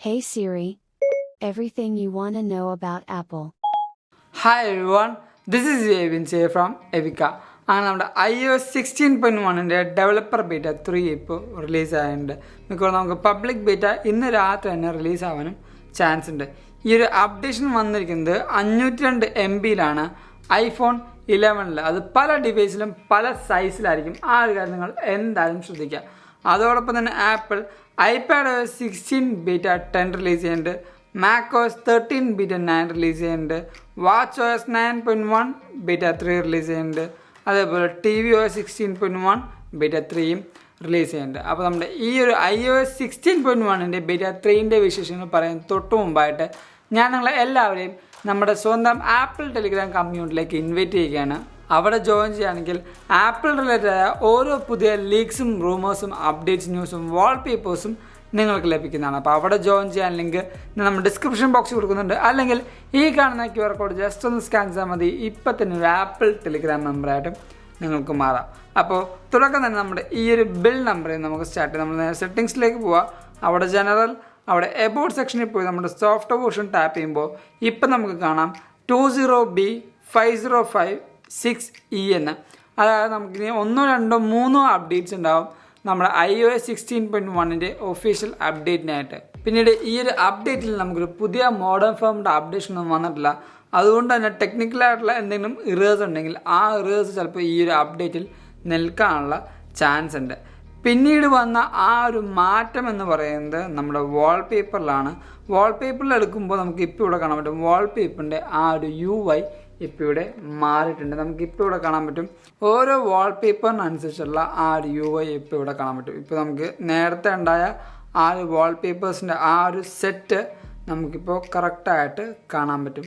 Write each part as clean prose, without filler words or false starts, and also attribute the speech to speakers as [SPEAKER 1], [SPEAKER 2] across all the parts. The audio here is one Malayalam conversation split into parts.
[SPEAKER 1] Hey Siri, everything you want to know about Apple.
[SPEAKER 2] Hi everyone, this is Xavier from Evika. And നമ്മുടെ iOS 16.1 ഡെവലപ്പർ ബീറ്റ 3 ഇപ്പോൾ റിലീസ് ആയിട്ടുണ്ട്. മിക്കവാറും നമുക്ക് പബ്ലിക് ബീറ്റ ഇന്ന് രാത്രി തന്നെ റിലീസ് ആവാനും ചാൻസ് ഉണ്ട്. ഈ ഒരു അപ്ഡേഷൻ വന്നിരിക്കുന്നത് 502 MB ഐഫോൺ 11 അത് പല ഡിവൈസിലും പല സൈസിലായിരിക്കും. ആ ഒരു കാര്യം നിങ്ങൾ എന്തായാലും ശ്രദ്ധിക്കുക. അതോടൊപ്പം തന്നെ ആപ്പിൾ iPadOS 16 ബീറ്റ 10 റിലീസ് ചെയ്യുന്നുണ്ട്, macOS 13 ബീറ്റ 9 റിലീസ് ചെയ്യുന്നുണ്ട്, watchOS 9.1 ബീറ്റ 3 റിലീസ് ചെയ്യുന്നുണ്ട്, അതേപോലെ tvOS 16.1 ബീറ്റ 3യും റിലീസ് ചെയ്യുന്നുണ്ട്. അപ്പോൾ നമ്മുടെ ഈ ഒരു iOS 16.1 ബീറ്റ 3 വിശേഷങ്ങൾ പറയാൻ തൊട്ട് മുമ്പായിട്ട് ഞാൻ നിങ്ങളെ എല്ലാവരെയും നമ്മുടെ സ്വന്തം ആപ്പിൾ ടെലിഗ്രാം കമ്മ്യൂണിറ്റിയിലേക്ക് ഇൻവൈറ്റ് ചെയ്യുകയാണ്. അവിടെ ജോയിൻ ചെയ്യുകയാണെങ്കിൽ ആപ്പിൾ റിലേറ്റഡ് ആയ ഓരോ പുതിയ ലീക്സും റൂമേഴ്സും അപ്ഡേറ്റ്സ് ന്യൂസും വാൾപേപ്പേഴ്സും നിങ്ങൾക്ക് ലഭിക്കുന്നതാണ്. അപ്പോൾ അവിടെ ജോയിൻ ചെയ്യാൻ ലിങ്ക് നമ്മൾ ഡിസ്ക്രിപ്ഷൻ ബോക്സിൽ കൊടുക്കുന്നുണ്ട്, അല്ലെങ്കിൽ ഈ കാണുന്ന QR കോഡ് ജസ്റ്റ് ഒന്ന് സ്കാൻ ചെയ്താൽ മതി. ഇപ്പം തന്നെ ഒരു ആപ്പിൾ ടെലിഗ്രാം മെമ്പറായിട്ടും നിങ്ങൾക്ക് മാറാം. അപ്പോൾ തുടക്കം തന്നെ നമ്മുടെ ഈ ഒരു ബിൽ നമ്പറിൽ നമുക്ക് സ്റ്റാർട്ട് ചെയ്യാം. നമ്മൾ നേരെ സെറ്റിങ്സിലേക്ക് പോവുക. അവിടെ ജനറൽ, അവിടെ എബൌട്ട് സെക്ഷനിൽ പോയി നമ്മുടെ സോഫ്റ്റ്വെയർ വേർഷൻ ടാപ്പ് ചെയ്യുമ്പോൾ ഇപ്പം നമുക്ക് കാണാം 20B5056E എന്ന്. അതായത് നമുക്കിനി 1, 2, 3 അപ്ഡേറ്റ്സ് ഉണ്ടാവും നമ്മുടെ iOS 16.1 ഒഫീഷ്യൽ അപ്ഡേറ്റിനായിട്ട്. പിന്നീട് ഈ ഒരു അപ്ഡേറ്റിൽ നമുക്കൊരു പുതിയ മോഡേൺ ഫോമിൻ്റെ അപ്ഡേഷൻ ഒന്നും വന്നിട്ടില്ല. അതുകൊണ്ട് തന്നെ ടെക്നിക്കലായിട്ടുള്ള എന്തെങ്കിലും ഇറേഴ്സ് ഉണ്ടെങ്കിൽ ആ ഇറേഴ്സ് ചിലപ്പോൾ ഈ ഒരു അപ്ഡേറ്റിൽ നിൽക്കാനുള്ള ചാൻസ് ഉണ്ട്. പിന്നീട് വന്ന ആ ഒരു മാറ്റം എന്ന് പറയുന്നത് നമ്മുടെ വാൾപേപ്പറിലാണ്. വാൾപേപ്പറിൽ എടുക്കുമ്പോൾ നമുക്ക് ഇപ്പോൾ ഇവിടെ കാണാൻ പറ്റും വാൾപേപ്പറിൻ്റെ ആ ഒരു UI ഇപ്പോൾ ഇവിടെ മാറിയിട്ടുണ്ട്. നമുക്കിപ്പോൾ ഇവിടെ കാണാൻ പറ്റും ഓരോ വാൾപേപ്പറിനനുസരിച്ചുള്ള ആ ഒരു UI ഇപ്പോൾ ഇവിടെ കാണാൻ പറ്റും. ഇപ്പോൾ നമുക്ക് നേരത്തെ ഉണ്ടായ ആ ഒരു വാൾപേപ്പേഴ്സിൻ്റെ ആ ഒരു സെറ്റ് നമുക്കിപ്പോൾ കറക്റ്റായിട്ട് കാണാൻ പറ്റും.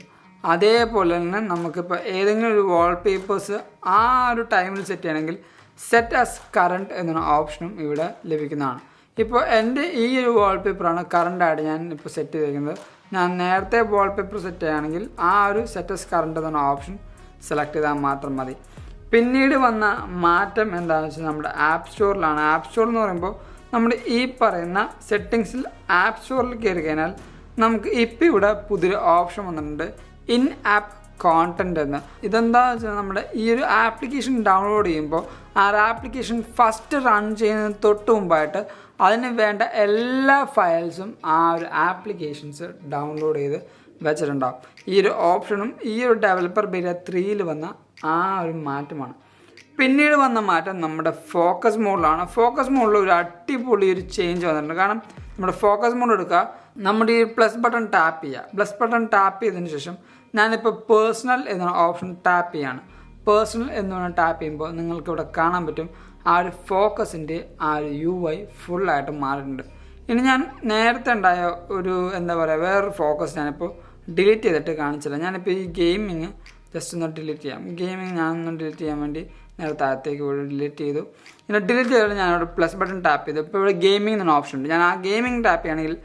[SPEAKER 2] അതേപോലെ തന്നെ നമുക്കിപ്പോൾ ഏതെങ്കിലും ഒരു വാൾപേപ്പേഴ്സ് ആ ഒരു ടൈമിൽ സെറ്റ് ചെയ്യണമെങ്കിൽ സെറ്റ് ആസ് കറണ്ട് എന്നൊരു ഓപ്ഷനും ഇവിടെ ലഭിക്കുന്നതാണ്. ഇപ്പോൾ എൻ്റെ ഈ ഒരു വാൾപേപ്പറാണ് കറണ്ടായിട്ട് ഞാൻ ഇപ്പോൾ സെറ്റ് ചെയ്തിരിക്കുന്നത്. ഞാൻ നേരത്തെ വാൾപേപ്പർ സെറ്റ് ചെയ്യുകയാണെങ്കിൽ ആ ഒരു സെറ്റ് ആസ് കറണ്ട് എന്ന ഓപ്ഷൻ സെലക്ട് ചെയ്താൽ മാത്രം മതി. പിന്നീട് വന്ന മാറ്റം എന്താണെന്ന് വെച്ചാൽ നമ്മുടെ ആപ്പ് സ്റ്റോറിലാണ്. ആപ്പ് സ്റ്റോർ എന്ന് പറയുമ്പോൾ നമ്മുടെ ഈ പറയുന്ന സെറ്റിങ്സിൽ ആപ്പ് സ്റ്റോറിൽ കയറി കഴിഞ്ഞാൽ നമുക്ക് ഇപ്പോൾ ഇവിടെ പുതിയൊരു ഓപ്ഷൻ വന്നിട്ടുണ്ട്, ഇൻ ആപ്പ് കോണ്ടന്റ് എന്ന്. ഇതെന്താണെന്ന് വെച്ചാൽ നമ്മുടെ ഈ ഒരു ആപ്ലിക്കേഷൻ ഡൗൺലോഡ് ചെയ്യുമ്പോൾ ആ ആപ്ലിക്കേഷൻ ഫസ്റ്റ് റൺ ചെയ്യുന്നതിന് തൊട്ട് മുമ്പായിട്ട് അതിന് വേണ്ട എല്ലാ ഫയൽസും ആ ഒരു ആപ്ലിക്കേഷൻസ് ഡൗൺലോഡ് ചെയ്ത് വെച്ചിട്ടുണ്ടാവും. ഈ ഒരു ഓപ്ഷനും ഈ ഒരു ഡെവലപ്പർ ബീറ്റ 3 വന്ന ആ ഒരു മാറ്റമാണ്. പിന്നീട് വന്ന മാറ്റം നമ്മുടെ ഫോക്കസ് മോഡിലാണ്. ഫോക്കസ് മോഡിൽ ഒരു അടിപൊളി ഒരു ചേഞ്ച് വന്നിട്ടുണ്ട്. കാരണം നമ്മുടെ ഫോക്കസ് മോഡ് എടുക്കുക, നമ്മുടെ ഈ പ്ലസ് ബട്ടൺ ടാപ്പ് ചെയ്യുക. പ്ലസ് ബട്ടൺ ടാപ്പ് ചെയ്തതിന് ശേഷം ഞാനിപ്പോൾ പേഴ്സണൽ എന്ന ഓപ്ഷൻ ടാപ്പ് ചെയ്യാണ്. പേഴ്സണൽ എന്ന് ടാപ്പ് ചെയ്യുമ്പോൾ നിങ്ങൾക്കിവിടെ കാണാൻ പറ്റും ആ ഒരു ഫോക്കസിൻ്റെ ആ ഒരു UI ഫുള്ളായിട്ട് മാറിയിട്ടുണ്ട്. ഇനി ഞാൻ നേരത്തെ ഉണ്ടായ ഒരു എന്താ പറയുക വേറൊരു ഫോക്കസ് ഞാനിപ്പോൾ ഡിലീറ്റ് ചെയ്തിട്ട് കാണിച്ചില്ല. ഞാനിപ്പോൾ ഈ ഗെയിമിങ് ജസ്റ്റ് ഒന്ന് ഡിലീറ്റ് ചെയ്യാം. ഗെയിമിങ് ഞാനൊന്ന് ഡിലീറ്റ് ചെയ്യാൻ വേണ്ടി നേരത്തെ അകത്തേക്ക് ഇവിടെ ഡിലീറ്റ് ചെയ്തു. ഇങ്ങനെ ഡിലീറ്റ് ചെയ്തിട്ട് ഞാനിവിടെ പ്ലസ് ബട്ടൺ ടാപ്പ് ചെയ്തു. ഇപ്പോൾ ഇവിടെ ഗെയിമിംഗ് എന്ന ഓപ്ഷൻ ഉണ്ട്. ഞാൻ ആ ഗെയിമിംഗ് ടാപ്പ് ചെയ്യുകയാണെങ്കിൽ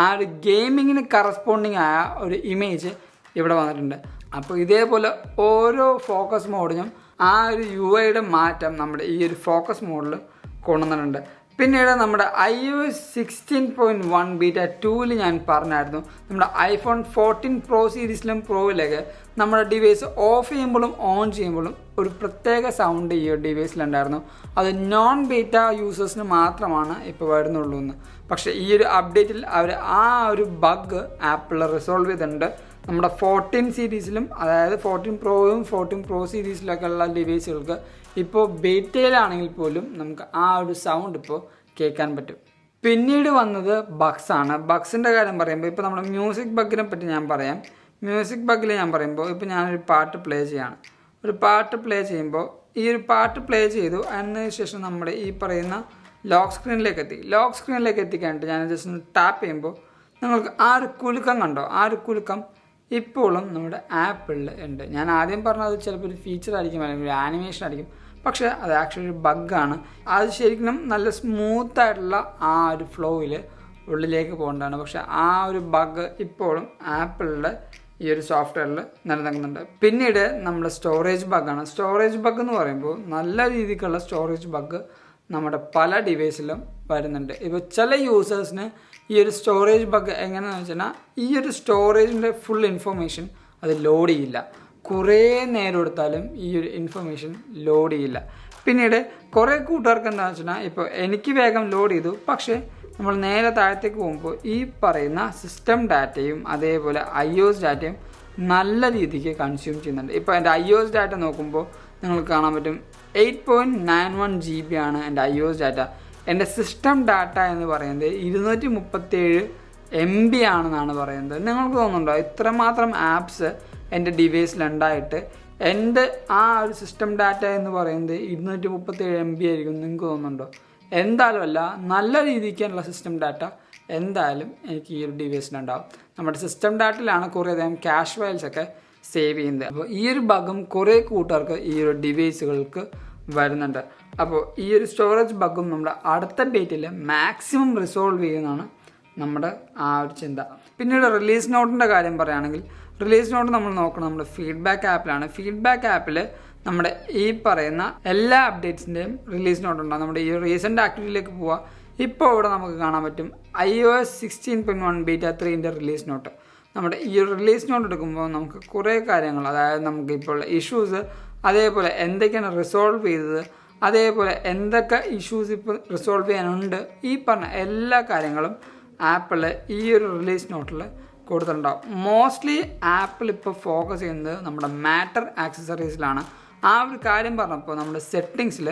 [SPEAKER 2] ആ ഒരു ഗെയിമിങ്ങിന് കറസ്പോണ്ടിങ് ആയ ഒരു ഇമേജ് ഇവിടെ വന്നിട്ടുണ്ട്. അപ്പോൾ ഇതേപോലെ ഓരോ ഫോക്കസ് മോഡിനും ആ ഒരു UIയുടെ മാറ്റം നമ്മുടെ ഈ ഒരു ഫോക്കസ് മോഡിൽ കൊണ്ടുവന്നിട്ടുണ്ട്. പിന്നീട് നമ്മുടെ iOS 16.1 ബീറ്റ 2 ഞാൻ പറഞ്ഞായിരുന്നു നമ്മുടെ ഐഫോൺ 14 Pro സീരീസിലും പ്രോയിലേക്ക് നമ്മുടെ ഡിവൈസ് ഓഫ് ചെയ്യുമ്പോഴും ഓൺ ചെയ്യുമ്പോഴും ഒരു പ്രത്യേക സൗണ്ട് ഈ ഒരു ഡിവൈസിലുണ്ടായിരുന്നു. അത് നോൺ ബീറ്റ യൂസേഴ്സിന് മാത്രമാണ് ഇപ്പോൾ വരുന്നുള്ളൂ എന്ന്. പക്ഷേ ഈ ഒരു അപ്ഡേറ്റിൽ അവർ ആ ഒരു ബഗ് ആപ്പിൾ റിസോൾവ് ചെയ്തിട്ടുണ്ട്. നമ്മുടെ 14 സീരീസിലും അതായത് 14 പ്രോയും 14 Pro സീരീസിലൊക്കെ ഉള്ള ഡിവൈസുകൾക്ക് ഇപ്പോൾ ബീറ്റയിലാണെങ്കിൽ പോലും നമുക്ക് ആ ഒരു സൗണ്ട് ഇപ്പോൾ കേൾക്കാൻ പറ്റും. പിന്നീട് വന്നത് ബഗ്സാണ്. ബഗ്സിൻ്റെ കാര്യം പറയുമ്പോൾ ഇപ്പോൾ നമ്മുടെ മ്യൂസിക് ബഗ്ഗിനെ പറ്റി ഞാൻ പറയാം. മ്യൂസിക് ബഗ്ഗിൽ ഞാൻ പറയുമ്പോൾ ഇപ്പോൾ ഞാനൊരു പാട്ട് പ്ലേ ചെയ്യാണ്. ഒരു പാട്ട് പ്ലേ ചെയ്യുമ്പോൾ ഈ ഒരു പാട്ട് പ്ലേ ചെയ്തു, അതിന് ശേഷം നമ്മുടെ ഈ പറയുന്ന ലോക്ക് സ്ക്രീനിലേക്ക് എത്തി. ലോക്ക് സ്ക്രീനിലേക്ക് എത്തിക്കാനായിട്ട് ഞാൻ ജസ്റ്റ് ഒന്ന് ടാപ്പ് ചെയ്യുമ്പോൾ നിങ്ങൾക്ക് ആ ഒരു കുലുക്കം കണ്ടോ? ആ ഒരു കുലുക്കം ഇപ്പോഴും നമ്മുടെ ആപ്പിളിൽ ഉണ്ട്. ഞാൻ ആദ്യം പറഞ്ഞത് ചിലപ്പോൾ ഒരു ഫീച്ചർ ആയിരിക്കും, അല്ലെങ്കിൽ ഒരു ആനിമേഷൻ ആയിരിക്കും. പക്ഷേ അത് ആക്ച്വലി ഒരു ബഗ്ഗാണ്. അത് ശരിക്കും നല്ല സ്മൂത്തായിട്ടുള്ള ആ ഒരു ഫ്ലോയിൽ ഉള്ളിലേക്ക് പോകേണ്ടതാണ്. പക്ഷേ ആ ഒരു ബഗ് ഇപ്പോഴും ആപ്പിളിൻ്റെ ഈ ഒരു സോഫ്റ്റ്വെയറിൽ നിലനിൽക്കുന്നുണ്ട്. പിന്നീട് നമ്മുടെ സ്റ്റോറേജ് ബഗ്ഗാണ്. സ്റ്റോറേജ് ബഗ് എന്ന് പറയുമ്പോൾ നല്ല രീതിക്കുള്ള സ്റ്റോറേജ് ബഗ് നമ്മുടെ പല ഡിവൈസിലും വരുന്നുണ്ട്. ഇപ്പോൾ ചില യൂസേഴ്സിന് ഈ ഒരു സ്റ്റോറേജ് ബഗ് എങ്ങനെയാണെന്ന് വെച്ചാൽ ഈ ഒരു സ്റ്റോറേജിൻ്റെ ഫുൾ ഇൻഫർമേഷൻ അത് ലോഡ് ചെയ്യില്ല. കുറേ നേരം എടുത്താലും ഈ ഒരു ഇൻഫർമേഷൻ ലോഡ് ചെയ്യില്ല. പിന്നീട് കുറേ കൂട്ടുകാർക്ക് എന്താണെന്ന് വെച്ചാൽ ഇപ്പോൾ എനിക്ക് വേഗം ലോഡ് ചെയ്തു, പക്ഷേ നമ്മൾ നേരെ താഴത്തേക്ക് പോകുമ്പോൾ ഈ പറയുന്ന സിസ്റ്റം ഡാറ്റയും അതേപോലെ iOS ഡാറ്റയും നല്ല രീതിക്ക് കൺസ്യൂം ചെയ്യുന്നുണ്ട്. ഇപ്പോൾ എൻ്റെ iOS ഡാറ്റ നോക്കുമ്പോൾ നിങ്ങൾക്ക് കാണാൻ പറ്റും 8.91 GB ആണ് എൻ്റെ iOS ഡാറ്റ. എൻ്റെ സിസ്റ്റം ഡാറ്റ എന്ന് പറയുന്നത് 237 MB ആണെന്നാണ് പറയുന്നത്. നിങ്ങൾക്ക് തോന്നുന്നുണ്ടോ ഇത്രമാത്രം ആപ്സ് എൻ്റെ ഡിവൈസിലുണ്ടായിട്ട് എൻ്റെ ആ ഒരു സിസ്റ്റം ഡാറ്റ എന്ന് പറയുന്നത് 237 MB ആയിരിക്കും? നിങ്ങൾക്ക് തോന്നുന്നുണ്ടോ? എന്തായാലും അല്ല, നല്ല രീതിക്കുള്ള സിസ്റ്റം ഡാറ്റ എന്തായാലും എനിക്ക് ഈ ഒരു ഡിവൈസിലുണ്ടാവും. നമ്മുടെ സിസ്റ്റം ഡാറ്റയിലാണ് കുറേയധികം ക്യാഷ് ഫയൽസൊക്കെ സേവ് ചെയ്യുന്നത്. അപ്പോൾ ഈ ഒരു ബഗും കുറേ കൂട്ടുകാർക്ക് ഈ ഒരു ഡിവൈസുകൾക്ക് വരുന്നുണ്ട്. അപ്പോൾ ഈ ഒരു സ്റ്റോറേജ് ബഗും നമ്മുടെ അടുത്ത ഡേറ്റിൽ മാക്സിമം റിസോൾവ് ചെയ്യുന്നതാണ് നമ്മുടെ ആ ഒരു ചിന്ത. പിന്നീട് റിലീസ് നോട്ടിൻ്റെ കാര്യം പറയുകയാണെങ്കിൽ റിലീസ് നോട്ട് നമ്മൾ നോക്കണം നമ്മുടെ ഫീഡ്ബാക്ക് ആപ്പിലാണ്. ഫീഡ്ബാക്ക് ആപ്പിൽ നമ്മുടെ ഈ പറയുന്ന എല്ലാ അപ്ഡേറ്റ്സിൻ്റെയും റിലീസ് നോട്ട് ഉണ്ടാകും. നമ്മുടെ ഈ റീസെൻ്റ് ആക്ടിവിറ്റിയിലേക്ക് പോവാം. ഇപ്പോൾ ഇവിടെ നമുക്ക് കാണാൻ പറ്റും iOS 16.1 ബീറ്റ 3ൻ്റെ റിലീസ് നോട്ട്. നമ്മുടെ ഈ റിലീസ് നോട്ട് എടുക്കുമ്പോൾ നമുക്ക് കുറേ കാര്യങ്ങൾ, അതായത് നമുക്കിപ്പോൾ ഇഷ്യൂസ്, അതേപോലെ എന്തൊക്കെയാണ് റിസോൾവ് ചെയ്തത്, അതേപോലെ എന്തൊക്കെ ഇഷ്യൂസ് ഇപ്പോൾ റിസോൾവ് ചെയ്യാനുണ്ട്, ഈ പറഞ്ഞ എല്ലാ കാര്യങ്ങളും ആപ്പിൾ ഈ ഒരു റിലീസ് നോട്ടിൽ കൊടുത്തിട്ടുണ്ടാവും. മോസ്റ്റ്ലി ആപ്പിൾ ഇപ്പോൾ ഫോക്കസ് ചെയ്യുന്നത് നമ്മുടെ മാറ്റർ ആക്സസറീസിലാണ്. ആ ഒരു കാര്യം പറഞ്ഞപ്പോൾ നമ്മുടെ സെറ്റിങ്സിൽ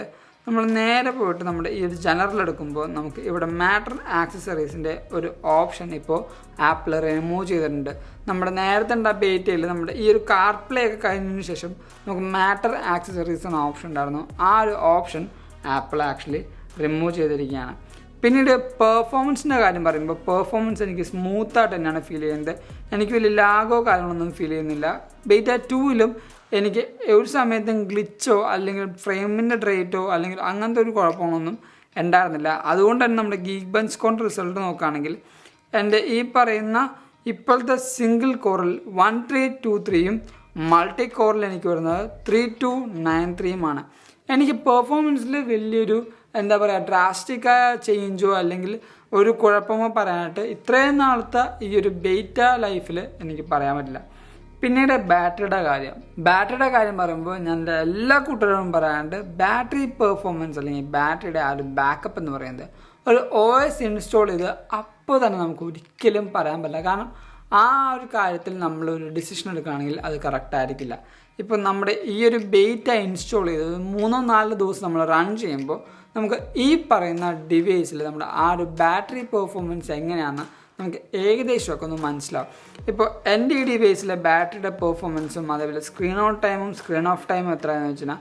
[SPEAKER 2] നമ്മൾ നേരെ പോയിട്ട് നമ്മുടെ ഈ ഒരു ജനറൽ എടുക്കുമ്പോൾ നമുക്ക് ഇവിടെ മാറ്റർ ആക്സസറീസിൻ്റെ ഒരു ഓപ്ഷൻ ഇപ്പോൾ ആപ്പിൾ റിമൂവ് ചെയ്തിട്ടുണ്ട്. നമ്മുടെ നേരത്തെ ഉണ്ടായ ബേറ്റയിൽ നമ്മുടെ ഈ ഒരു കാർപ്ലേ ഒക്കെ കഴിഞ്ഞതിന് ശേഷം നമുക്ക് മാറ്റർ ആക്സസറീസ് എന്ന ഓപ്ഷൻ ഉണ്ടായിരുന്നു. ആ ഒരു ഓപ്ഷൻ ആപ്പിൾ ആക്ച്വലി റിമൂവ് ചെയ്തിരിക്കുകയാണ്. പിന്നീട് പെർഫോമൻസിൻ്റെ കാര്യം പറയുമ്പോൾ പെർഫോമൻസ് എനിക്ക് സ്മൂത്തായിട്ട് തന്നെയാണ് ഫീൽ ചെയ്യുന്നത്. എനിക്ക് വലിയ ലാഗോ കാര്യങ്ങളൊന്നും ഫീൽ ചെയ്യുന്നില്ല. ബീറ്റ 2ലും എനിക്ക് ഒരു സമയത്തും ഗ്ലിച്ചോ അല്ലെങ്കിൽ ഫ്രെയിമിൻ്റെ റേറ്റോ അല്ലെങ്കിൽ അങ്ങനത്തെ ഒരു കുഴപ്പങ്ങളൊന്നും ഉണ്ടായിരുന്നില്ല. അതുകൊണ്ട് തന്നെ നമ്മുടെ ഗീക്ക് ബെഞ്ച് കോൺ റിസൾട്ട് നോക്കുകയാണെങ്കിൽ എൻ്റെ ഈ പറയുന്ന ഇപ്പോഴത്തെ സിംഗിൾ കോറിൽ 1323യും മൾട്ടി കോറിൽ എനിക്ക് വരുന്നത് 3293യുമാണ്. എനിക്ക് പെർഫോമൻസിൽ വലിയൊരു എന്താ പറയുക ഡ്രാസ്റ്റിക്കായ ചേഞ്ചോ അല്ലെങ്കിൽ ഒരു കുഴപ്പമോ പറയാനായിട്ട് ഇത്രയും നാളത്തെ ഈ ഒരു ബീറ്റ ലൈഫിൽ എനിക്ക് പറയാൻ പറ്റില്ല. പിന്നീട് ബാറ്ററിയുടെ കാര്യം പറയുമ്പോൾ ഞാൻ എൻ്റെ എല്ലാ കൂട്ടരോടും പറയാണ്ട് ബാറ്ററി പെർഫോമൻസ് അല്ലെങ്കിൽ ബാറ്ററിയുടെ ആ ഒരു ബാക്കപ്പ് എന്ന് പറയുന്നത് ഒരു OS ഇൻസ്റ്റാൾ ചെയ്ത് അപ്പോൾ തന്നെ നമുക്ക് ഒരിക്കലും പറയാൻ പറ്റില്ല. കാരണം ആ ഒരു കാര്യത്തിൽ നമ്മളൊരു ഡിസിഷൻ എടുക്കുകയാണെങ്കിൽ അത് കറക്റ്റ് ആയിരിക്കില്ല. ഇപ്പോൾ നമ്മുടെ ഈ ഒരു ബീറ്റ ഇൻസ്റ്റാൾ ചെയ്തത് 3-4 ദിവസം നമ്മൾ റൺ ചെയ്യുമ്പോൾ നമുക്ക് ഈ പറയുന്ന ഡിവൈസിൽ നമ്മുടെ ആ ഒരു ബാറ്ററി പെർഫോമൻസ് എങ്ങനെയാണെന്ന് നമുക്ക് ഏകദേശമൊക്കെ ഒന്ന് മനസ്സിലാവും. ഇപ്പോൾ എൻ്റെ ഈ ഡിവൈസിലെ ബാറ്ററിയുടെ പെർഫോമൻസും അതേപോലെ സ്ക്രീൻ ഓൺ ടൈമും സ്ക്രീൻ ഓഫ് ടൈമും എത്രയാണെന്ന് വെച്ചാൽ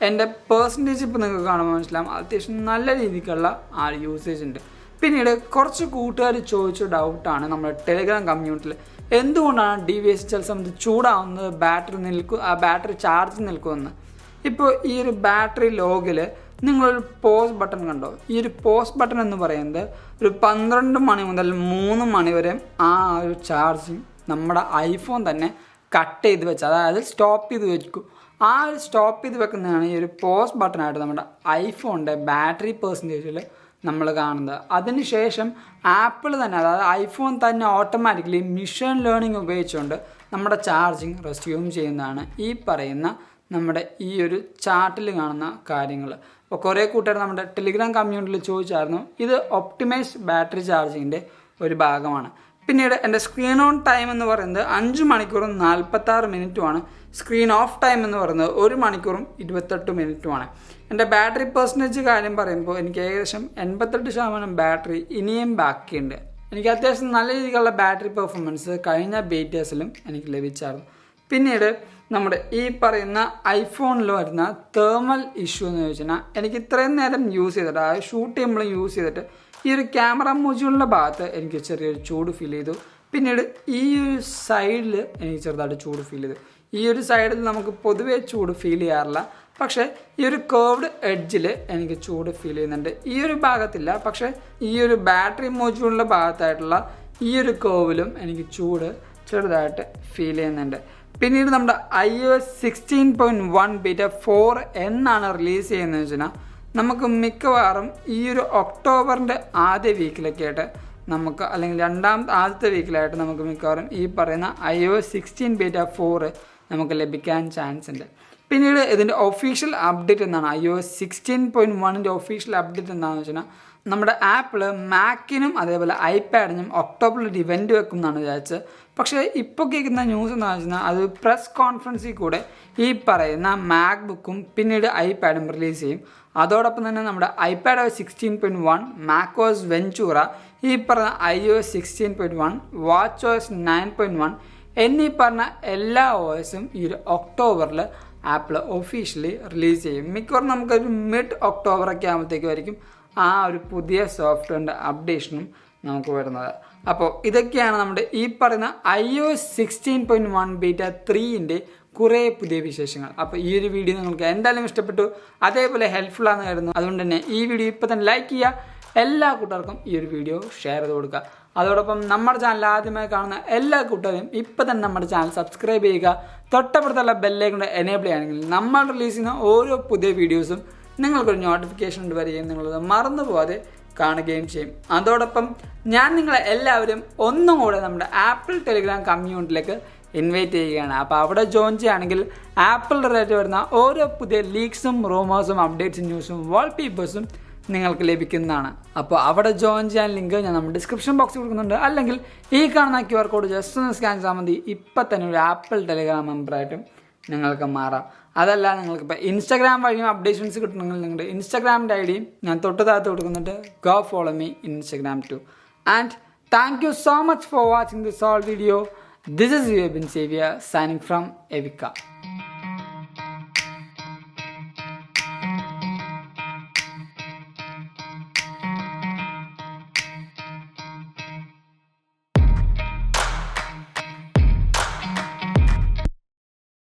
[SPEAKER 2] എൻ്റെ പെർസെൻറ്റേജ് ഇപ്പോൾ നിങ്ങൾക്ക് കാണുമ്പോൾ മനസ്സിലാവും അത്യാവശ്യം നല്ല രീതിക്കുള്ള ആ യൂസേജ് ഉണ്ട്. പിന്നീട് കുറച്ച് കൂട്ടുകാർ ചോദിച്ച ഡൗട്ടാണ് നമ്മുടെ ടെലിഗ്രാം കമ്മ്യൂണിറ്റിയിൽ എന്തുകൊണ്ടാണ് ഡിവൈസ് ചില സമയത്ത് ചൂടാവുന്നത്, ബാറ്ററി ചാർജ് നിൽക്കുമെന്ന്. ഇപ്പോൾ ഈ ഒരു ബാറ്ററി ലോഗിൽ നിങ്ങളൊരു പോസ് ബട്ടൺ കണ്ടോ? ഈ ഒരു പോസ് ബട്ടൺ എന്ന് പറയുന്നത് ഒരു 12 മണി മുതൽ 3 മണി വരെ ആ ഒരു ചാർജിങ് നമ്മുടെ ഐഫോൺ തന്നെ കട്ട് ചെയ്ത് വെച്ച്, അതായത് സ്റ്റോപ്പ് ചെയ്ത് വെക്കും. ആ ഒരു സ്റ്റോപ്പ് ചെയ്ത് വെക്കുന്നതാണ് ഈ ഒരു പോസ് ബട്ടണായിട്ട് നമ്മുടെ ഐഫോണിൻ്റെ ബാറ്ററി പെർസെൻറ്റേജിൽ നമ്മൾ കാണുന്നത്. അതിനുശേഷം ആപ്പിൾ തന്നെ, അതായത് ഐഫോൺ തന്നെ ഓട്ടോമാറ്റിക്കലി മെഷീൻ ലേണിംഗ് ഉപയോഗിച്ചുകൊണ്ട് നമ്മുടെ ചാർജിങ് റെസ്യൂം ചെയ്യുന്നതാണ് ഈ പറയുന്ന നമ്മുടെ ഈ ഒരു ചാർട്ടിൽ കാണുന്ന കാര്യങ്ങൾ. അപ്പോൾ കുറേ കൂട്ടുകാർ നമ്മുടെ ടെലിഗ്രാം കമ്മ്യൂണിറ്റിയിൽ ചോദിച്ചായിരുന്നു, ഇത് ഒപ്റ്റിമൈസ്ഡ് ബാറ്ററി ചാർജിങ്ങിൻ്റെ ഒരു ഭാഗമാണ്. പിന്നീട് എൻ്റെ സ്ക്രീൻ ഓൺ ടൈം എന്ന് പറയുന്നത് 5 മണിക്കൂറും 46 മിനിറ്റുമാണ്. സ്ക്രീൻ ഓഫ് ടൈം എന്ന് പറയുന്നത് 1 മണിക്കൂറും 28 മിനിറ്റുമാണ്. എൻ്റെ ബാറ്ററി പെർസെൻറ്റേജ് കാര്യം പറയുമ്പോൾ എനിക്ക് ഏകദേശം 88% ബാറ്ററി ഇനിയും ബാക്കിയുണ്ട്. എനിക്ക് അത്യാവശ്യം നല്ല രീതിയിലുള്ള ബാറ്ററി പെർഫോമൻസ് കഴിഞ്ഞ ബീറ്റേഴ്സിലും എനിക്ക് ലഭിച്ചായിരുന്നു. പിന്നീട് നമ്മുടെ ഈ പറയുന്ന ഐഫോണിൽ വരുന്ന തേർമൽ ഇഷ്യൂ എന്ന് ചോദിച്ചാൽ എനിക്ക് ഇത്രയും നേരം യൂസ് ചെയ്തിട്ട്, അതായത് ഷൂട്ട് ചെയ്യുമ്പോൾ യൂസ് ചെയ്തിട്ട് ഈ ഒരു ക്യാമറ മൊഡ്യൂളിൻ്റെ ഭാഗത്ത് എനിക്ക് ചെറിയൊരു ചൂട് ഫീൽ ചെയ്തു. പിന്നീട് ഈ ഒരു സൈഡിൽ എനിക്ക് ചെറുതായിട്ട് ചൂട് ഫീൽ ചെയ്തു. ഈ ഒരു സൈഡിൽ നമുക്ക് പൊതുവേ ചൂട് ഫീൽ ചെയ്യാറില്ല, പക്ഷേ ഈ ഒരു കേർവ്ഡ് എഡ്ജിൽ എനിക്ക് ചൂട് ഫീൽ ചെയ്യുന്നുണ്ട്. ഈ ഒരു ഭാഗത്തില്ല, പക്ഷേ ഈ ഒരു ബാറ്ററി മൊഡ്യൂളിൻ്റെ ഭാഗത്തായിട്ടുള്ള ഈ ഒരു കേർവിലും എനിക്ക് ചൂട് ചെറുതായിട്ട് ഫീൽ ചെയ്യുന്നുണ്ട്. പിന്നീട് നമ്മുടെ iOS 16.1 ബീറ്റ 4 എന്നാണ് റിലീസ് ചെയ്യുന്നതെന്ന് വെച്ചാൽ നമുക്ക് മിക്കവാറും ഈ ഒരു ഒക്ടോബറിൻ്റെ ആദ്യ വീക്കിലൊക്കെ ആയിട്ട് നമുക്ക് അല്ലെങ്കിൽ ആദ്യത്തെ വീക്കിലായിട്ട് നമുക്ക് മിക്കവാറും ഈ പറയുന്ന iOS 16 ബീറ്റ 4 നമുക്ക് ലഭിക്കാൻ ചാൻസ് ഉണ്ട്. പിന്നീട് ഇതിൻ്റെ ഒഫീഷ്യൽ അപ്ഡേറ്റ് എന്താണ്, iOS 16.1 ഒഫീഷ്യൽ അപ്ഡേറ്റ് എന്താണെന്ന് വെച്ചാൽ നമ്മുടെ ആപ്പിൾ മാക്കിനും അതേപോലെ ഐപാഡിനും ഒക്ടോബറിൽ ഒരു ഇവൻറ്റ് വെക്കും എന്നാണ് വിചാരിച്ചത്. പക്ഷേ ഇപ്പോൾ കേൾക്കുന്ന ന്യൂസ് എന്താണെന്ന് വെച്ചാൽ അത് പ്രസ് കോൺഫറൻസിൽ കൂടെ ഈ പറയുന്ന മാക് ബുക്കും പിന്നീട് ഐപാഡും റിലീസ് ചെയ്യും. അതോടൊപ്പം തന്നെ നമ്മുടെ iPadOS 16.1, macOS വെഞ്ചൂറ, ഈ പറഞ്ഞ iOS 16.1, watchOS 9.1 എന്നീ പറഞ്ഞ എല്ലാ OSും ഈ ഒരു ഒക്ടോബറിൽ ആപ്പിൾ ഒഫീഷ്യലി റിലീസ് ചെയ്യും. മിക്കവാറും നമുക്കൊരു മിഡ് ഒക്ടോബറൊക്കെ ആകുമ്പോഴത്തേക്കുമായിരിക്കും ആ ഒരു പുതിയ സോഫ്റ്റ്വെയറിൻ്റെ അപ്ഡേഷനും നമുക്ക് വരുന്നത്. അപ്പോൾ ഇതൊക്കെയാണ് നമ്മുടെ ഈ പറയുന്ന iOS 16.1 ബീറ്റ 3ൻ്റെ കുറേ പുതിയ വിശേഷങ്ങൾ. അപ്പോൾ ഈ ഒരു വീഡിയോ നിങ്ങൾക്ക് എന്തായാലും ഇഷ്ടപ്പെട്ടു, അതേപോലെ ഹെൽപ്ഫുൾ ആണെന്ന് കരുതുന്നു. അതുകൊണ്ട് തന്നെ ഈ വീഡിയോ ഇപ്പോൾ തന്നെ ലൈക്ക് ചെയ്യുക, എല്ലാ കൂട്ടുകാർക്കും ഈ ഒരു വീഡിയോ ഷെയർ ചെയ്ത് കൊടുക്കുക. അതോടൊപ്പം നമ്മുടെ ചാനൽ ആദ്യമായി കാണുന്ന എല്ലാ കൂട്ടുകാരും ഇപ്പോൾ തന്നെ നമ്മുടെ ചാനൽ സബ്സ്ക്രൈബ് ചെയ്യുക. തൊട്ടപ്പുറത്തുള്ള ബെല്ലൈക്കൺ എനേബിൾ ചെയ്യുകയാണെങ്കിൽ നമ്മൾ റിലീസ് ചെയ്യുന്ന ഓരോ പുതിയ വീഡിയോസും നിങ്ങൾക്കൊരു നോട്ടിഫിക്കേഷൻ വരികയും നിങ്ങളത് മറന്നു പോകാതെ കാണുകയും ചെയ്യും. അതോടൊപ്പം ഞാൻ നിങ്ങളെ എല്ലാവരും ഒന്നും കൂടെ നമ്മുടെ ആപ്പിൾ ടെലിഗ്രാം കമ്മ്യൂണിറ്റിയിലേക്ക് ഇൻവൈറ്റ് ചെയ്യുകയാണ്. അപ്പോൾ അവിടെ ജോയിൻ ചെയ്യുകയാണെങ്കിൽ ആപ്പിൾ റിലേറ്റഡ് വരുന്ന ഓരോ പുതിയ ലീക്സും റൂമേഴ്സും അപ്ഡേറ്റ്സും ന്യൂസും വാൾപേപ്പേഴ്സും നിങ്ങൾക്ക് ലഭിക്കുന്നതാണ്. അപ്പോൾ അവിടെ ജോയിൻ ചെയ്യാൻ ലിങ്ക് ഞാൻ നമ്മുടെ ഡിസ്ക്രിപ്ഷൻ ബോക്സിൽ കൊടുക്കുന്നുണ്ട്. അല്ലെങ്കിൽ ഈ കാണുന്ന QR കോഡ് ജസ്റ്റ് ഒന്ന് സ്കാൻ ചെയ്താൽ മതി. ഇപ്പം തന്നെ ഒരു ആപ്പിൾ ടെലിഗ്രാം മെമ്പറായിട്ടും നിങ്ങൾക്ക് മാറാം. അതല്ല നിങ്ങൾക്കിപ്പോൾ ഇൻസ്റ്റാഗ്രാം വഴിയും അപ്ഡേഷൻസ് കിട്ടണമെങ്കിൽ നിങ്ങളുടെ ഇൻസ്റ്റാഗ്രാമിൻ്റെ ഐഡിയും ഞാൻ തൊട്ട് താഴത്ത് കൊടുക്കുന്നുണ്ട്. Go follow me Instagram too. And thank you so much for watching this whole video. This is Abin Xavier signing from Evika.